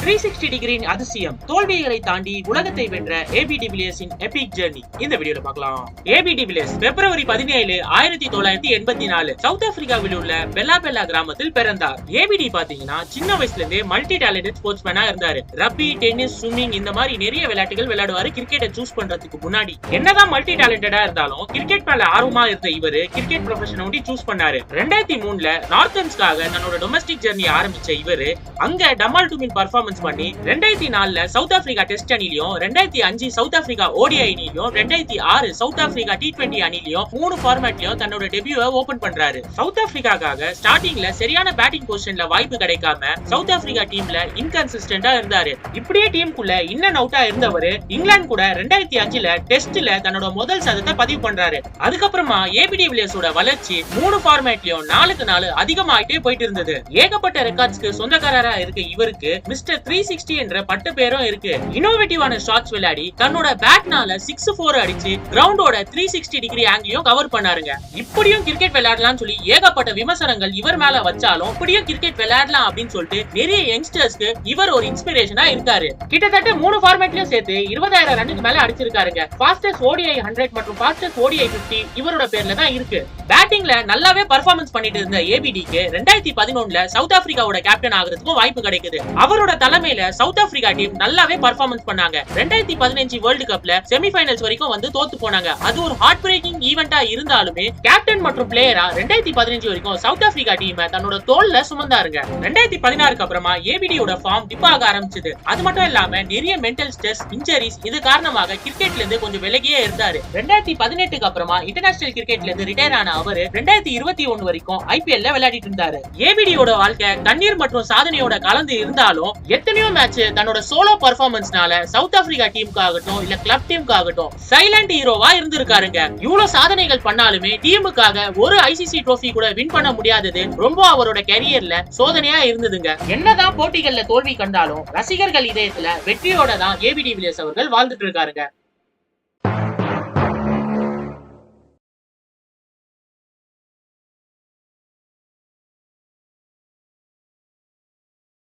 360 degree அதிசயம் தோல்விகளை தாண்டி உலகத்தை வென்ற ஏபி டிவிலியர்ஸின் எபிக் ஜர்னி இந்த வீடியோல பார்க்கலாம். ஏபி டிவிலியர்ஸ் பிப்ரவரி 17, 1984 சவுத் ஆப்பிரிக்காவில் உள்ள பெல்லா கிராமத்தில் பிறந்தார். ஏபிடி பாத்தீங்கன்னா சின்ன வயசுல இருந்தே மல்டி டேலண்டட் ஸ்போர்ட்ஸ்மேனா இருந்தாரு. ரப்பி, டென்னிஸ், ஸ்விம்மிங் இந்த மாதிரி நிறைய விளையாட்டுகள் விளையாடுவாரு. கிரிக்கெட்டை சூஸ் பண்றதுக்கு முன்னாடி என்னதான் மல்டி டேலண்டடா இருந்தாலும் கிரிக்கெட் மேல ஆர்வமா இருந்த இவரு கிரிக்கெட் ப்ரொஃபஷனை ஒண்டி சூஸ் பண்ணாரு. 2003 நார்த்தன்ஸ்காக தன்னோட டொமஸ்டிக் ஜர்னி ஆரம்பிச்ச இவரு அங்க டமால் டுமின் பர்ஃபார்மன்ஸ் பண்ணி 2004 சவுத் ஆப்பிரிக்கா டெஸ்ட் அணிலையும் 2005 சவுத் ஆப்பிரிக்கா ஓடிஐ அணிலையும் 2006 சவுத் ஆப்பிரிக்கா T20 அணிலையும் 3 ஃபார்மேட்லயும் தன்னோட டெபியூவை ஓபன் பண்றாரு. சவுத் ஆப்பிரிக்காக்காக ஸ்டார்டிங்ல சரியான பேட்டிங் பொசிஷன்ல வாய்ப்பு கிடைக்காம சவுத் ஆப்பிரிக்கா டீம்ல இன்கன்சிஸ்டன்டா இருந்தாரு. இப்படியே டீமுக்குள்ள இன் அண்ட் அவுட்டா இருந்தவரு இங்கிலாந்து கூட 2005 டெஸ்ட்ல தன்னோட முதல் சதத்தை பதிவு பண்றாரு. அதுக்கப்புறமா ஏபி டிவிலியர்ஸோட வளர்ச்சி 3 ஃபார்மேட்லயும் நாளுக்கு நாள் அதிகமாயிட்டே போயிட்டு இருந்தது. ஏகப்பட்ட ரெக்கார்ட்ஸ்க்கு சொந்தக்காரரா இருக்க இவருக்கு மிஸ்டர் 360 என்ற பட்ட பேரும் இருக்கு. இனோவேட்டிவான ஷாட்ஸ் விளையாடி தன்னோட பேட்னால 6-4 அடிச்சு கிரவுண்டோட 360 டிகிரி ஆங்கிளையும் கவர் பண்ணாருங்க. இப்படியும் கிரிக்கெட் விளையாடலாம்னு சொல்லி ஏகப்பட்ட விமர்சனங்கள் இவர் மேல வச்சாலும் இப்படியும் கிரிக்கெட் விளையாடலாம் அப்படின்னு சொல்லிட்டு நிறைய யங்ஸ்டர்ஸ்க்கு இவர் ஒரு இன்ஸ்பிரேஷனா இருக்காரு. கிட்டத்தட்ட 3 ஃபார்மேட்லயும் சேர்த்து 20,000 ரன்னுக்கு மேல அடிச்சிருக்காருங்க. ஃபாஸ்டஸ்ட் ODI 100 மற்றும் ஃபாஸ்டஸ்ட் ODI 50 இவரோட பேர்ல தான் இருக்கு. பேட்டிங்ல நல்லாவே பர்ஃபார்மன்ஸ் பண்ணிட்டு இருந்த ஏபிடிக்கு 2011 சவுத் ஆப்பிரிக்காவோட கேப்டன் ஆகிறதுக்கும் வாய்ப்பு கிடைக்குது. அவரோட தலைமையில சவுத் ஆப்பிரிக்கா டீம் நல்லாவே பர்ஃபார்மன்ஸ் பண்ணாங்க. 2015 வேர்ல்ட் கப்ல செமிஃபைனல்ஸ் வரைக்கும் வந்து தோத்து போனாங்க. அது ஒரு ஹார்ட் பிரேக்கிங் ஈவெண்டா இருந்தாலுமே கேப்டன் மற்றும் பிளேயரா 2015 வரைக்கும் சவுத் ஆப்பிரிக்கா டீம் தன்னோட தோல்ல சுமந்தாருங்க. 2016 அப்புறமா ஏபிடியோட ஃபார்ம் டிப் ஆக ஆரம்பிச்சது. அது மட்டும் இல்லாம நிறைய மென்டல் ஸ்ட்ரெஸ், இன்ஜரிஸ் இது காரணமாக கிரிக்கெட்ல இருந்து கொஞ்சம் விலகியே இருந்தாரு. 2018 அப்புறமா இன்டர்நேஷனல் கிரிக்கெட்ல இருந்து ரிட்டையர் ஆன அவரு 2021 வரைக்கும் ஐபிஎல்ல விளையாடிட்டு இருந்தாரு. ஏபிடியோட வாழ்க்கை கண்ணீர் மற்றும் சாதனையோட கலந்து இருந்தாலும் எத்தனையோ மேட்ச் தன்னோட சோலோ பர்ஃபார்மன்ஸ்னால சவுத் ஆப்பிரிக்கா டீமுக்காகட்டும் இல்ல கிளப் டீமுக்காகட்டும் சைலண்ட் ஹீரோவா இருந்திருக்காருங்க. இவ்வளவு சாதனைகள் பண்ணாலுமே டீமுக்காக ஒரு ஐசிசி ட்ரோஃபி கூட வின் பண்ண முடியாதது ரொம்ப அவரோட கரியர்ல சோதனையா இருந்ததுங்க. என்னதான் போட்டிகள்ல தோல்வி கண்டாலும் ரசிகர்கள் இதயத்துல வெற்றியோட தான் ஏபி டிவிலியர்ஸ் அவர்கள் வாழ்ந்துட்டு இருக்காருங்க.